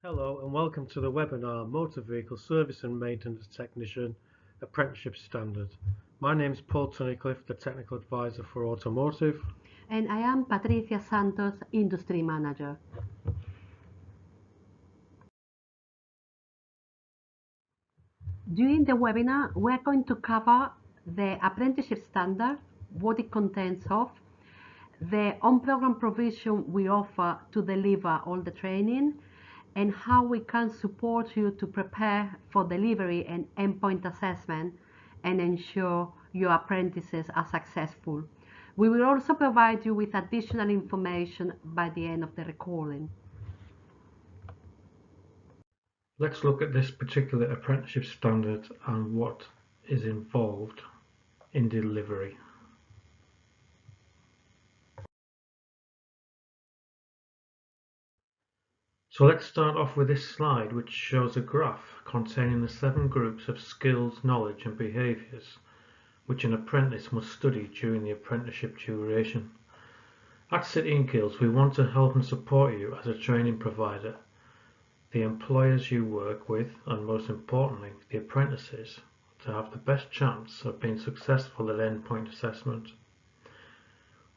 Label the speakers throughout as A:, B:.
A: Hello and welcome to the webinar Motor Vehicle Service and Maintenance Technician Apprenticeship Standard. My name is Paul Tunnicliffe, the Technical Advisor for Automotive.
B: And I am Patricia Santos, Industry Manager. During the webinar, we are going to cover the apprenticeship standard, what it contains of, the on-program provision we offer to deliver all the training, and how we can support you to prepare for delivery and endpoint assessment and ensure your apprentices are successful. We will also provide you with additional information by the end of the recording.
A: Let's look at this particular apprenticeship standard and what is involved in delivery. So let's start off with this slide, which shows a graph containing the 7 groups of skills, knowledge and behaviours which an apprentice must study during the apprenticeship duration. At City and Guilds, we want to help and support you as a training provider, the employers you work with, and most importantly, the apprentices, to have the best chance of being successful at endpoint assessment.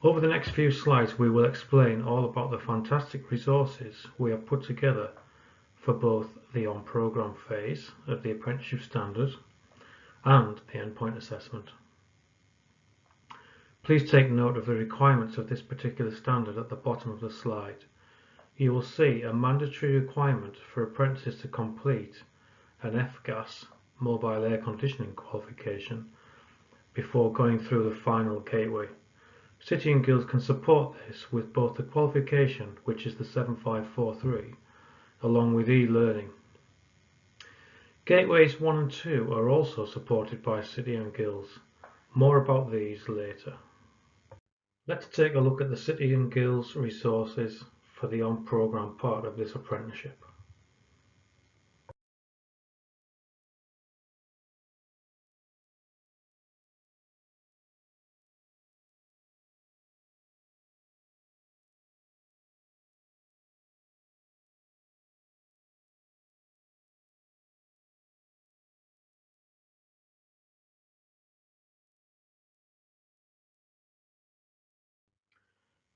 A: Over the next few slides, we will explain all about the fantastic resources we have put together for both the on-program phase of the apprenticeship standard and the endpoint assessment. Please take note of the requirements of this particular standard at the bottom of the slide. You will see a mandatory requirement for apprentices to complete an F-gas mobile air conditioning qualification before going through the final gateway. City and Guilds can support this with both the qualification, which is the 7543, along with e-learning. Gateways 1 and 2 are also supported by City and Guilds. More about these later. Let's take a look at the City and Guilds resources for the on-program part of this apprenticeship.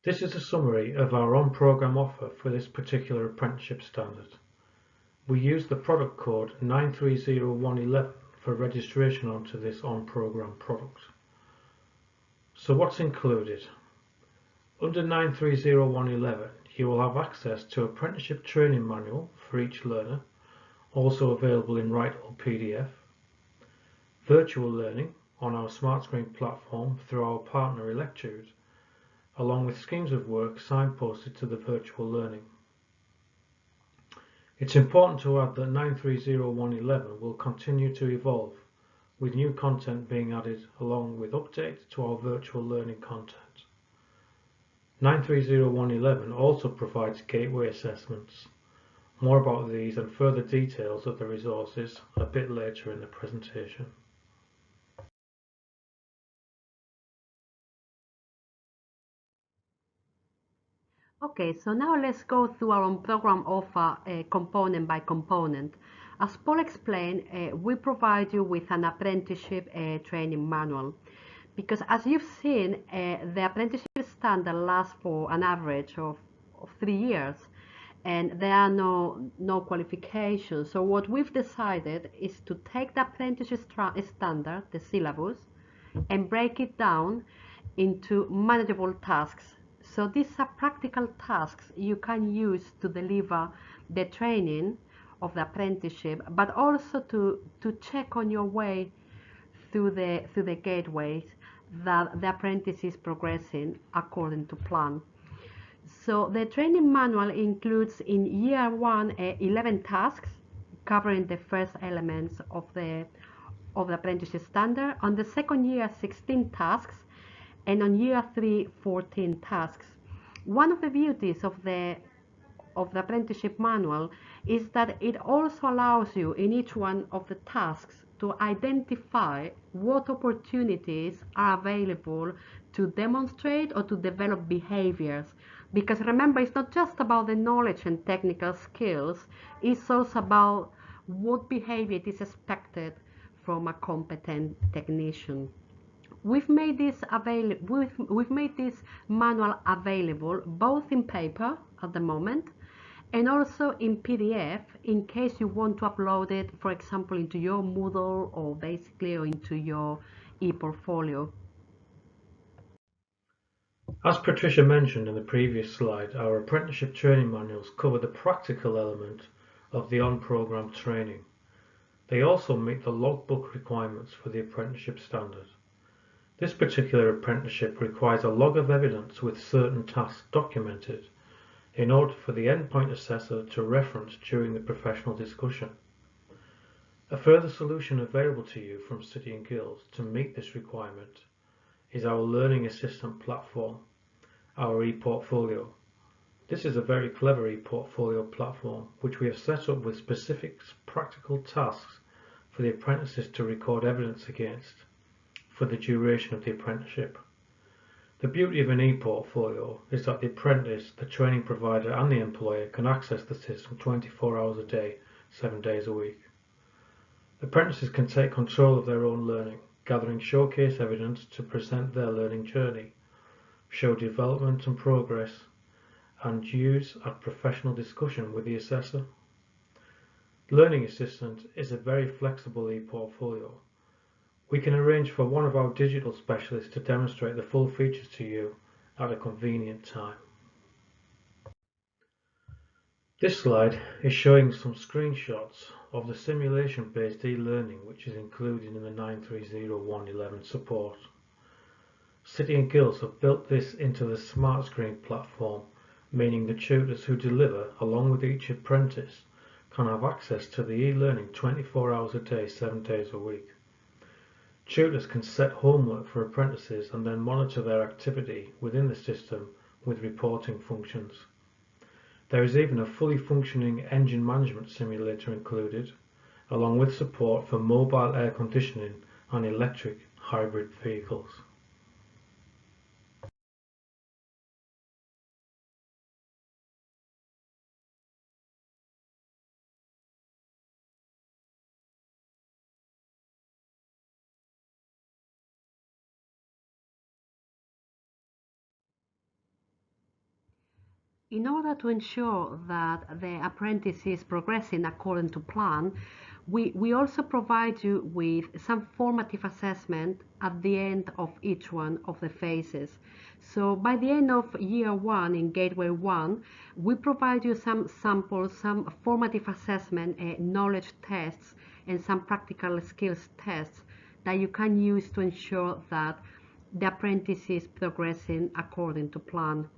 A: This is a summary of our on-program offer for this particular apprenticeship standard. We use the product code 930111 for registration onto this on-program product. So what's included? Under 930111, you will have access to apprenticeship training manual for each learner, also available in writable PDF, virtual learning on our Smartscreen platform through our partner Electude, along with schemes of work signposted to the virtual learning. It's important to add that 930111 will continue to evolve, with new content being added along with updates to our virtual learning content. 930111 also provides gateway assessments. More about these and further details of the resources a bit later in the presentation.
B: Okay, so now let's go through our on-program offer component by component. As Paul explained, we provide you with an apprenticeship training manual. Because as you've seen, the apprenticeship standard lasts for an average of 3 years, and there are no qualifications. So what we've decided is to take the apprenticeship standard, the syllabus, and break it down into manageable tasks. So these are practical tasks you can use to deliver the training of the apprenticeship, but also to check on your way through the gateways that the apprentice is progressing according to plan. So the training manual includes in year 1 11 tasks covering the first elements of the apprenticeship standard. On the second year 16 tasks, and on year 3 14 tasks. One of the beauties of the apprenticeship manual is that it also allows you in each one of the tasks to identify what opportunities are available to demonstrate or to develop behaviors Because remember, it's not just about the knowledge and technical skills, it's also about what behavior is expected from a competent technician. We've made this manual available both in paper at the moment and also in PDF in case you want to upload it, for example, into your Moodle or basically or into your e-portfolio.
A: As Patricia mentioned in the previous slide, our apprenticeship training manuals cover the practical element of the on-programme training. They also meet the logbook requirements for the apprenticeship standard. This particular apprenticeship requires a log of evidence with certain tasks documented in order for the endpoint assessor to reference during the professional discussion. A further solution available to you from City and Guilds to meet this requirement is our Learning Assistant platform, our e-portfolio. This is a very clever e-portfolio platform which we have set up with specific practical tasks for the apprentices to record evidence against for the duration of the apprenticeship. The beauty of an e-portfolio is that the apprentice, the training provider and the employer can access the system 24 hours a day, 7 days a week. Apprentices can take control of their own learning, gathering showcase evidence to present their learning journey, show development and progress, and use at professional discussion with the assessor. Learning Assistant is a very flexible e-portfolio. We can arrange for one of our digital specialists to demonstrate the full features to you at a convenient time. This slide is showing some screenshots of the simulation-based e-learning which is included in the 930.1.11 support. City and Guilds have built this into the Smartscreen platform, meaning the tutors who deliver, along with each apprentice, can have access to the e-learning 24 hours a day, 7 days a week. Tutors can set homework for apprentices and then monitor their activity within the system with reporting functions. There is even a fully functioning engine management simulator included, along with support for mobile air conditioning and electric hybrid vehicles.
B: In order to ensure that the apprentice is progressing according to plan, we also provide you with some formative assessment at the end of each one of the phases. So by the end of year one in Gateway 1, we provide you some samples, some formative assessment, knowledge tests, and some practical skills tests that you can use to ensure that the apprentice is progressing according to plan.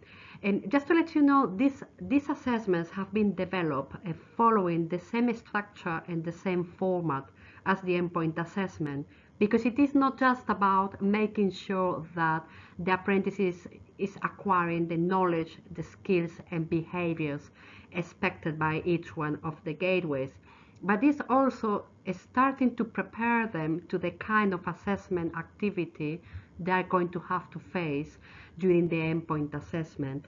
B: And just to let you know, these assessments have been developed following the same structure and the same format as the endpoint assessment, because it is not just about making sure that the apprentice is acquiring the knowledge, the skills and behaviors expected by each one of the gateways, but it's also starting to prepare them to the kind of assessment activity they are going to have to face during the endpoint assessment.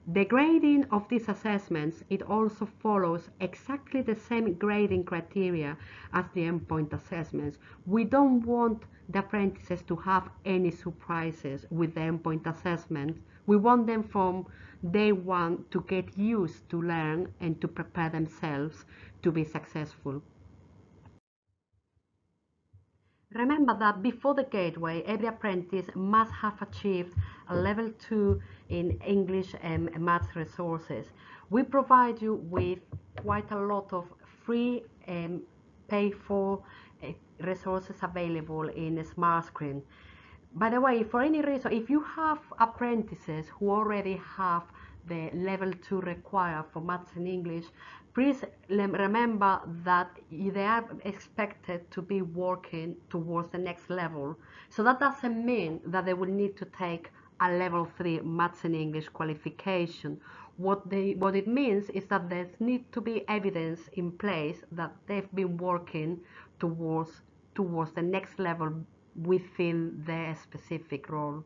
B: The grading of these assessments, it also follows exactly the same grading criteria as the endpoint assessments. We don't want the apprentices to have any surprises with the endpoint assessment. We want them from day one to get used to learn and to prepare themselves to be successful. Remember that before the gateway, every apprentice must have achieved a level 2 in English and maths resources. We provide you with quite a lot of free and paid for resources available in Smartscreen. By the way, for any reason, if you have apprentices who already have the level 2 required for maths and English, please remember that they are expected to be working towards the next level. So that doesn't mean that they will need to take a level 3 maths and English qualification. What it means is that there needs to be evidence in place that they've been working towards the next level within their specific role.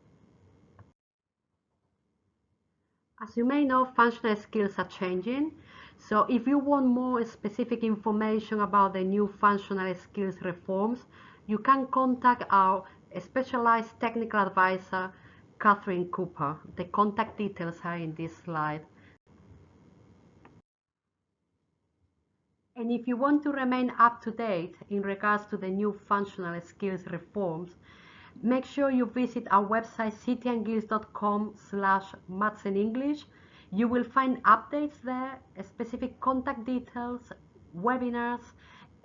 B: As you may know, functional skills are changing. So if you want more specific information about the new functional skills reforms, you can contact our specialized technical advisor, Catherine Cooper. The contact details are in this slide. And if you want to remain up to date in regards to the new functional skills reforms, make sure you visit our website cityandguilds.com/maths-in-English. You will find updates there, specific contact details, webinars,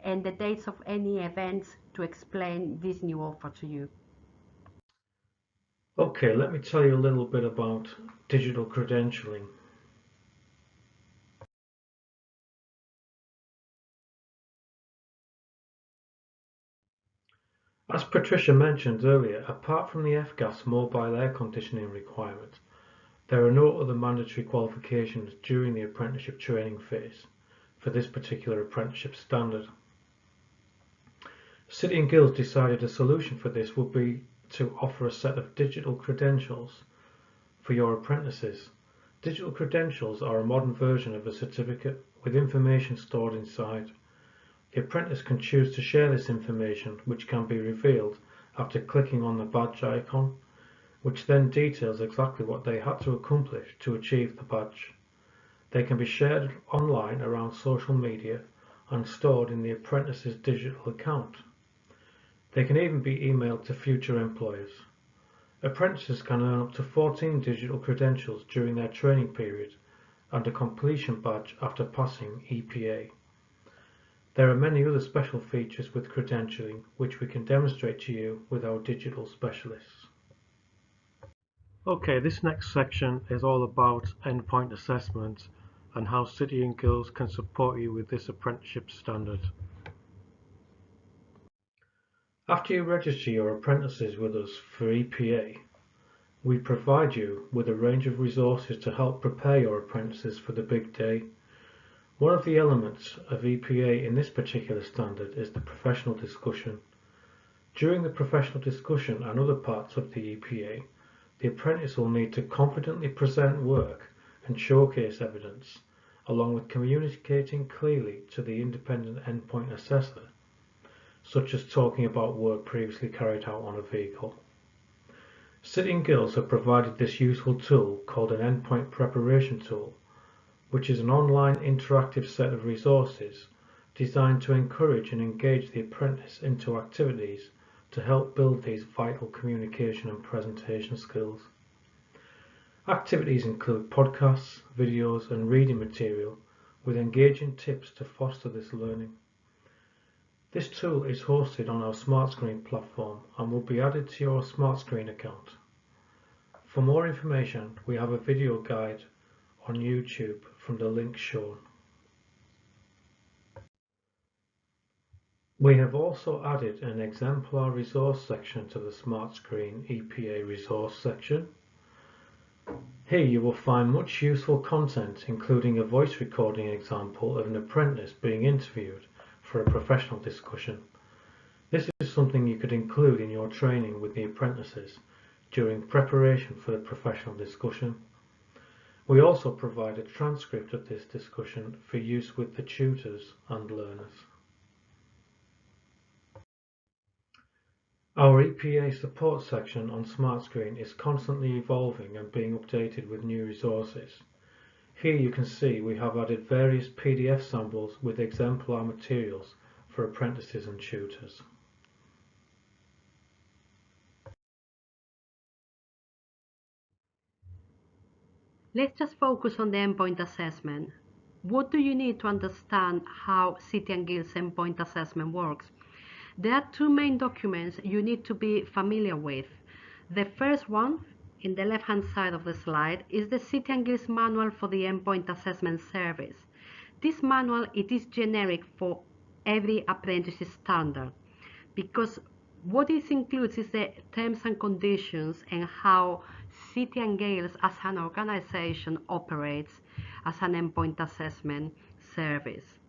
B: and the dates of any events to explain this new offer to you.
A: Okay, let me tell you a little bit about digital credentialing. As Patricia mentioned earlier, apart from the F-gas mobile air conditioning requirement, there are no other mandatory qualifications during the apprenticeship training phase for this particular apprenticeship standard. City and Guilds decided a solution for this would be to offer a set of digital credentials for your apprentices. Digital credentials are a modern version of a certificate with information stored inside. The apprentice can choose to share this information, which can be revealed after clicking on the badge icon, which then details exactly what they had to accomplish to achieve the badge. They can be shared online around social media and stored in the apprentice's digital account. They can even be emailed to future employers. Apprentices can earn up to 14 digital credentials during their training period and a completion badge after passing EPA. There are many other special features with credentialing which we can demonstrate to you with our digital specialists. Okay, this next section is all about endpoint assessment and how City and Guilds can support you with this apprenticeship standard. After you register your apprentices with us for EPA, we provide you with a range of resources to help prepare your apprentices for the big day. One of the elements of EPA in this particular standard is the professional discussion. During the professional discussion and other parts of the EPA, the apprentice will need to confidently present work and showcase evidence, along with communicating clearly to the independent endpoint assessor, such as talking about work previously carried out on a vehicle. City and Guilds have provided this useful tool called an endpoint preparation tool, which is an online interactive set of resources designed to encourage and engage the apprentice into activities to help build these vital communication and presentation skills. Activities include podcasts, videos and reading material with engaging tips to foster this learning. This tool is hosted on our Smartscreen platform and will be added to your Smartscreen account. For more information, we have a video guide on YouTube from the link shown. We have also added an exemplar resource section to the Smartscreen EPA resource section. Here you will find much useful content, including a voice recording example of an apprentice being interviewed for a professional discussion. This is something you could include in your training with the apprentices during preparation for the professional discussion. We also provide a transcript of this discussion for use with the tutors and learners. Our EPA support section on Smartscreen is constantly evolving and being updated with new resources. Here you can see we have added various PDF samples with exemplar materials for apprentices and tutors.
B: Let's just focus on the endpoint assessment. What do you need to understand how City and Guilds endpoint assessment works? There are two main documents you need to be familiar with. The first one, in the left-hand side of the slide, is the City and Guilds manual for the endpoint assessment service. This manual, it is generic for every apprenticeship standard, because what it includes is the terms and conditions and how City and Guilds as an organization operates as an endpoint assessment service.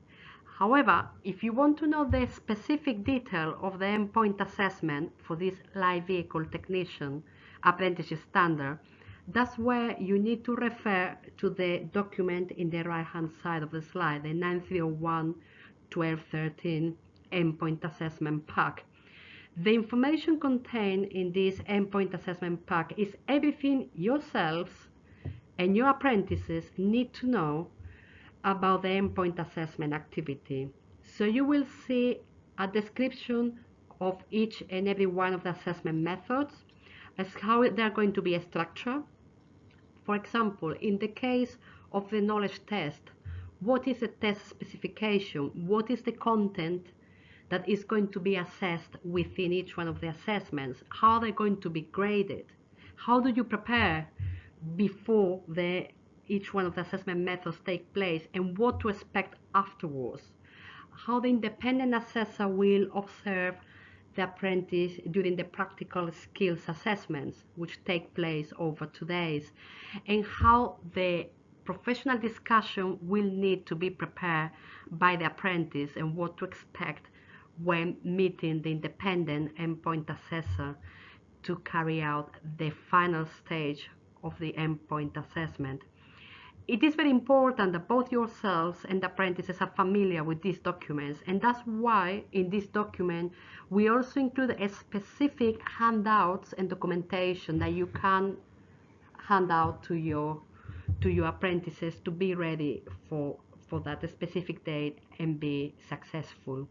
B: However, if you want to know the specific detail of the endpoint assessment for this light vehicle technician apprenticeship standard, That's where you need to refer to the document in the right-hand side of the slide, the 9301-1213 Endpoint Assessment Pack. The information contained in this Endpoint Assessment Pack is everything yourselves and your apprentices need to know about the endpoint assessment activity. So you will see a description of each and every one of the assessment methods, as how they're going to be structured. For example, in the case of the knowledge test, what is the test specification? What is the content that is going to be assessed within each one of the assessments? How are they going to be graded? How do you prepare before each one of the assessment methods take place, and what to expect afterwards? How the independent assessor will observe the apprentice during the practical skills assessments, which take place over 2 days, and how the professional discussion will need to be prepared by the apprentice, and what to expect when meeting the independent endpoint assessor to carry out the final stage of the endpoint assessment. It is very important that both yourselves and the apprentices are familiar with these documents, and that's why in this document we also include a specific handouts and documentation that you can hand out to your apprentices to be ready for that specific date and be successful.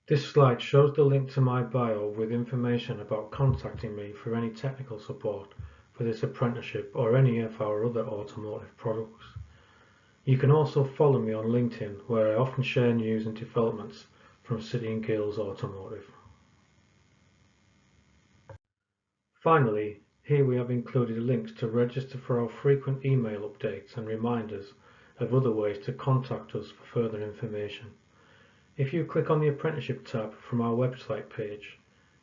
A: This slide shows the link to my bio with information about contacting me for any technical support for this apprenticeship or any of our other automotive products. You can also follow me on LinkedIn, where I often share news and developments from City and Guilds Automotive. Finally, here we have included links to register for our frequent email updates and reminders of other ways to contact us for further information. If you click on the Apprenticeship tab from our website page,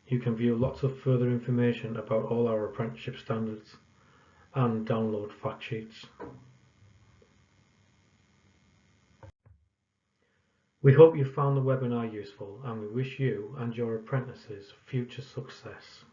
A: you can view lots of further information about all our apprenticeship standards and download fact sheets. We hope you found the webinar useful, and we wish you and your apprentices future success.